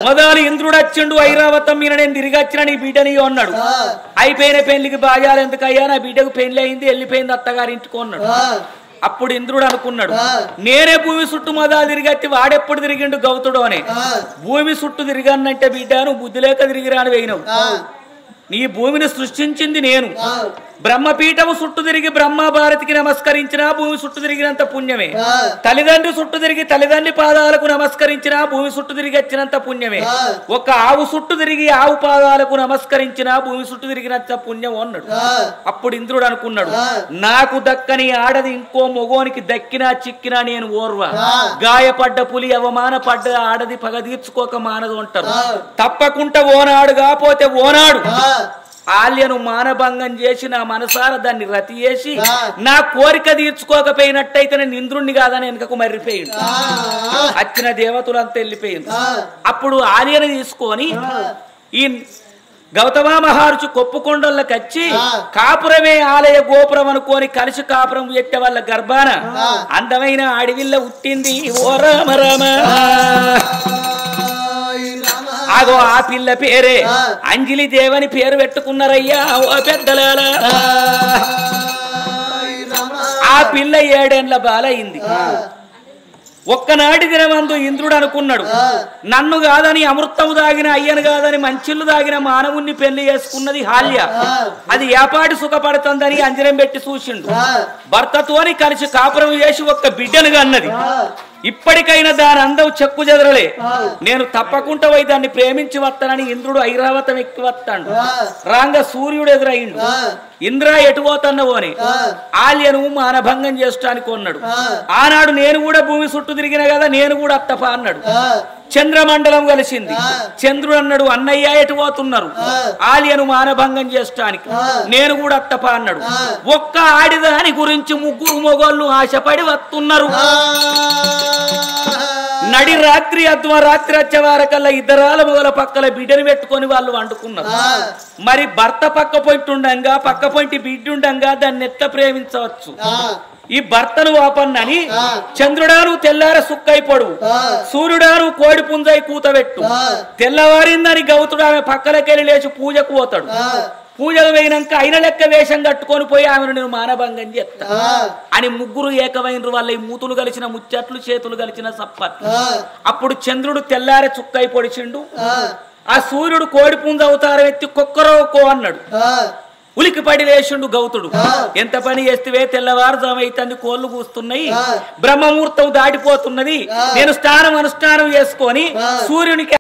మొదలు ఇంద్రుడు వచ్చిండు ఐరావతం మీద నేను తిరిగి వచ్చిన నీ బిడ్డని అన్నాడు. అయిపోయిన పెళ్లికి బాజాలు ఎందుకయ్యా, నా బిడ్డకు పెళ్లి అయింది, వెళ్ళిపోయింది అత్తగారింటికి అన్నాడు. అప్పుడు ఇంద్రుడు అనుకున్నాడు, నేనే భూమి చుట్టూ మొదలు తిరిగి వాడెప్పుడు తిరిగిండు గౌతుడు అని. భూమి చుట్టూ తిరిగానంటే బిడ్డ నువ్వు బుద్ధి లేక తిరిగిరాని పోయినావు. నీ భూమిని సృష్టించింది నేను. బ్రహ్మపీఠము చుట్టూ తిరిగి బ్రహ్మ భారతికి నమస్కరించినా భూమి చుట్టూ తిరిగినంత పుణ్యమే. తల్లిదండ్రి చుట్టూ తిరిగి తల్లిదండ్రి పాదాలకు నమస్కరించినా భూమి చుట్టూ తిరిగి వచ్చినంత పుణ్యమే. ఒక ఆవు చుట్టూ తిరిగి ఆవు పాదాలకు నమస్కరించినా భూమి చుట్టూ తిరిగినంత పుణ్యం అన్నాడు. అప్పుడు ఇంద్రుడు అనుకున్నాడు, నాకు దక్కని ఆడది ఇంకో మొగోనికి దక్కినా చిక్కినా నేను ఓర్వా. గాయపడ్డ పులి అవమానపడ్డ ఆడది పగ తీర్చుకోక మానదు అంటారు. తప్పకుండా ఓనాడు కాపోతే ఓనాడు ఆల్యను మానభంగం చేసి నా మనసార దాన్ని రతి చేసి నా కోరిక తీర్చుకోకపోయినట్టయితే నేను ఇంద్రుణ్ణి కాదని వెనుకకు మర్రిపోయింది. వచ్చిన దేవతలంతా వెళ్ళిపోయింది. అప్పుడు ఆల్యను తీసుకొని ఈ గౌతమ మహర్షి కొప్పుకొండలకు వచ్చి కాపురమే ఆలయ గోపురం అనుకోని కలిసి కాపురం పెట్టే వాళ్ళ గర్భాన అందమైన అడవిల్ల ఉట్టింది ఓ రామ రామ. ఆగో ఆ పిల్ల పేరే అంజలి దేవని పేరు పెట్టుకున్నారయ్యా ఓ పెద్దలాల. ఆ పిల్ల 7 ఏళ్ల బాలయింది. ఒక్కనాటి దినమందు ఇంద్రుడు అనుకున్నాడు, నన్ను కాదని అమృతము దాగిన అయ్యను కాదని మంచిళ్ళు దాగిన మానవుణ్ణి పెళ్లి చేసుకున్నది హాల్య. అది ఏపాటి సుఖపడుతుందని అంజనం పెట్టి చూసిండు. భర్తతోని కలిసి కాపురం చేసి ఒక్క బిడ్డనుగా అన్నది. ఇప్పటికైనా దాని అందం చెక్కు చెదరలే. నేను తప్పకుండా పోయి దాన్ని ప్రేమించి వస్తానని ఇంద్రుడు ఐరావతం ఎక్కి వస్తాడు. రాంగ సూర్యుడు ఎదురయ్యిండు. ఇంద్ర ఎటు పోతున్నావు అని ఆల్యను మానభంగం చేయడానికి అన్నాడు. ఆనాడు నేను కూడా భూమి చుట్టూ తిరిగిన కదా, నేను కూడా అత్తప అన్నాడు. చంద్రమండలం కలిసింది. చంద్రుడు అన్నాడు, అన్నయ్య ఎటు పోతున్నారు? ఆల్యను మానభంగం చేయడానికి. నేను కూడా అత్తప అన్నాడు. ఒక్క ఆడిదాని గురించి 3 మొగోళ్ళు ఆశపడి వస్తున్నారు. నడి రాత్రి అర్ధరాత్రి వచ్చేవారకల్లా 2 మొగల పక్కల బిడ్డను పెట్టుకొని వాళ్ళు వండుకున్నారు. మరి భర్త పక్క పొంటుండగా పక్క పొంటి బిడ్డుండగా దాన్ని ఎట్లా ప్రేమించవచ్చు? ఈ భర్తను వాపన్నని చంద్రుడాను తెల్లార సుక్కైపడు, సూర్యుడాను కోడి పుంజై కూతబెట్టు. తెల్లవారిందని గౌతుడు ఆమె పక్కలకెళ్ళి లేచి పూజకు పోతాడు. పూజలు వేయినాక అయిన లెక్క వేషం కట్టుకొని పోయి ఆమెను నేను మానభంగం చేస్తా అని 3 ఏకమైనరు. వాళ్ళ ఈ మూతులు కలిసిన ముచ్చట్లు, చేతులు కలిసిన సప్పట్లు. అప్పుడు చంద్రుడు తెల్లార చుక్కై పొడిచిండు. ఆ సూర్యుడు కోడి పుంజ అవతారం ఎత్తి కొక్కరోకో అన్నాడు. ఉలికిపడి లేచిండు గౌతుడు. ఎంత పని చేస్తే తెల్లవారుజాము అవుతుంది, కోళ్లు కూస్తున్నాయి, బ్రహ్మముహూర్తం దాటిపోతున్నది, నేను స్నానం అనుష్ఠానం చేసుకొని సూర్యునికి